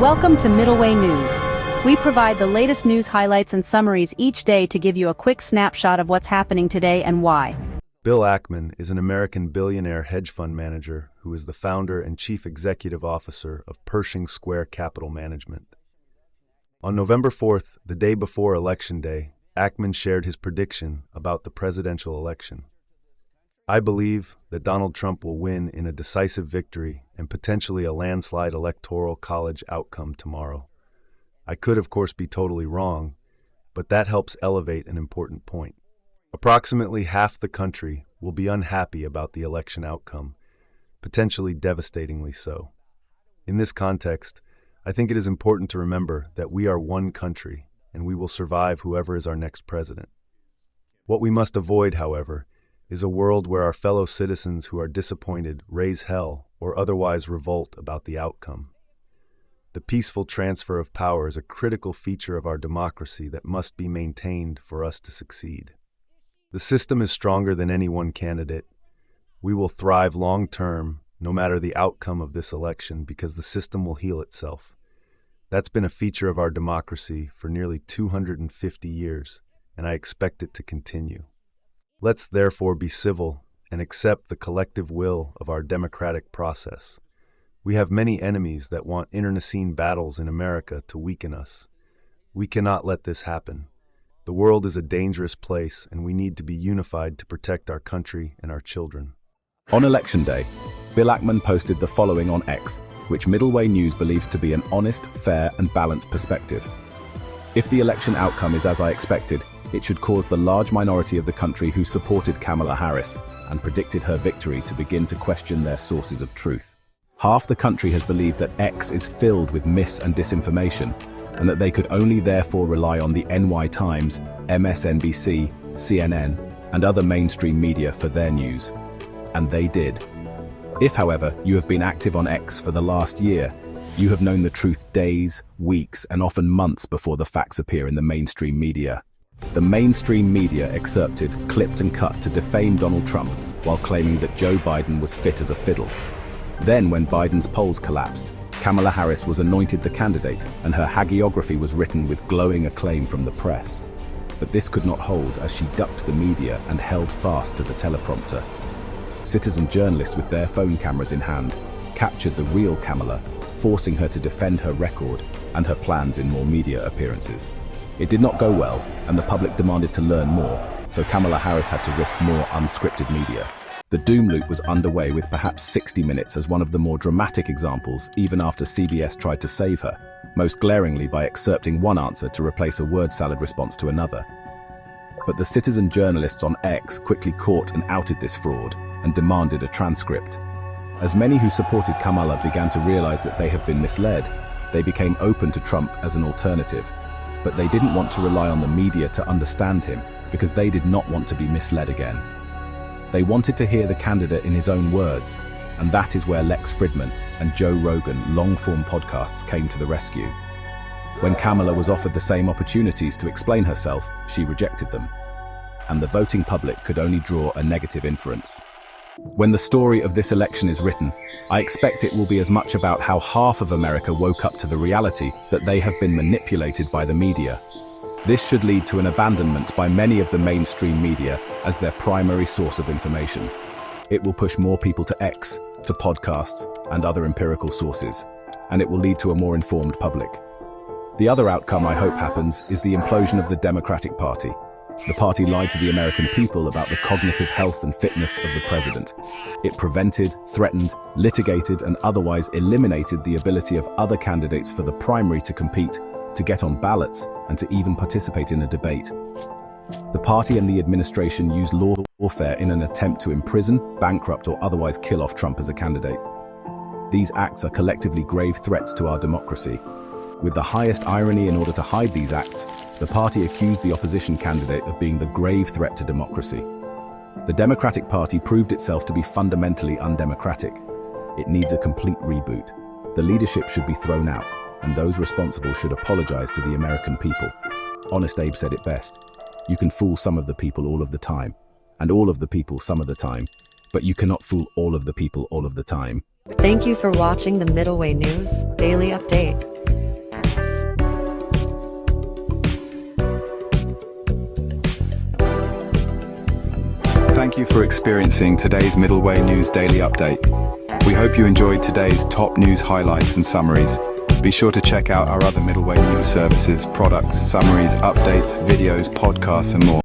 Welcome to Middleway News. We provide the latest news highlights and summaries each day to give you a quick snapshot of what's happening today and why. Bill Ackman is an American billionaire hedge fund manager who is the founder and chief executive officer of Pershing Square Capital Management. On November 4th, the day before Election Day, Ackman shared his prediction about the presidential election. I believe that Donald Trump will win in a decisive victory and potentially a landslide electoral college outcome tomorrow. I could, of course, be totally wrong, but that helps elevate an important point. Approximately half the country will be unhappy about the election outcome, potentially devastatingly so. In this context, I think it is important to remember that we are one country and we will survive whoever is our next president. What we must avoid, however, is a world where our fellow citizens who are disappointed raise hell or otherwise revolt about the outcome. The peaceful transfer of power is a critical feature of our democracy that must be maintained for us to succeed. The system is stronger than any one candidate. We will thrive long-term, no matter the outcome of this election, because the system will heal itself. That's been a feature of our democracy for nearly 250 years, and I expect it to continue. Let's therefore be civil and accept the collective will of our democratic process. We have many enemies that want internecine battles in America to weaken us. We cannot let this happen. The world is a dangerous place, and we need to be unified to protect our country and our children. On Election Day, Bill Ackman posted the following on X, which Middleway News believes to be an honest, fair, and balanced perspective. If the election outcome is as I expected, it should cause the large minority of the country who supported Kamala Harris and predicted her victory to begin to question their sources of truth. Half the country has believed that X is filled with mis- and disinformation, and that they could only therefore rely on the NY Times, MSNBC, CNN, and other mainstream media for their news. And they did. If, however, you have been active on X for the last year, you have known the truth days, weeks, and often months before the facts appear in the mainstream media. The mainstream media excerpted, clipped and cut to defame Donald Trump while claiming that Joe Biden was fit as a fiddle. Then, when Biden's polls collapsed, Kamala Harris was anointed the candidate and her hagiography was written with glowing acclaim from the press. But this could not hold as she ducked the media and held fast to the teleprompter. Citizen journalists with their phone cameras in hand captured the real Kamala, forcing her to defend her record and her plans in more media appearances. It did not go well, and the public demanded to learn more, so Kamala Harris had to risk more unscripted media. The doom loop was underway with perhaps 60 Minutes as one of the more dramatic examples, even after CBS tried to save her, most glaringly by excerpting one answer to replace a word salad response to another. But the citizen journalists on X quickly caught and outed this fraud and demanded a transcript. As many who supported Kamala began to realize that they have been misled, they became open to Trump as an alternative. But they didn't want to rely on the media to understand him because they did not want to be misled again. They wanted to hear the candidate in his own words, and that is where Lex Fridman and Joe Rogan long-form podcasts came to the rescue. When Kamala was offered the same opportunities to explain herself, she rejected them. And the voting public could only draw a negative inference. When the story of this election is written, I expect it will be as much about how half of America woke up to the reality that they have been manipulated by the media. This should lead to an abandonment by many of the mainstream media as their primary source of information. It will push more people to X, to podcasts, and other empirical sources, and it will lead to a more informed public. The other outcome I hope happens is the implosion of the Democratic Party. The party lied to the American people about the cognitive health and fitness of the president. It prevented, threatened, litigated, and otherwise eliminated the ability of other candidates for the primary to compete, to get on ballots, and to even participate in a debate. The party and the administration used lawfare in an attempt to imprison, bankrupt, or otherwise kill off Trump as a candidate. These acts are collectively grave threats to our democracy. With the highest irony, in order to hide these acts, the party accused the opposition candidate of being the grave threat to democracy. The Democratic Party proved itself to be fundamentally undemocratic. It needs a complete reboot. The leadership should be thrown out, and those responsible should apologize to the American people. Honest Abe said it best. You can fool some of the people all of the time, and all of the people some of the time, but you cannot fool all of the people all of the time. Thank you for watching the Middleway News Daily Update. Thank you for experiencing today's Middleway News Daily Update. We hope you enjoyed today's top news highlights and summaries. Be sure to check out our other Middleway News services, products, summaries, updates, videos, podcasts, and more.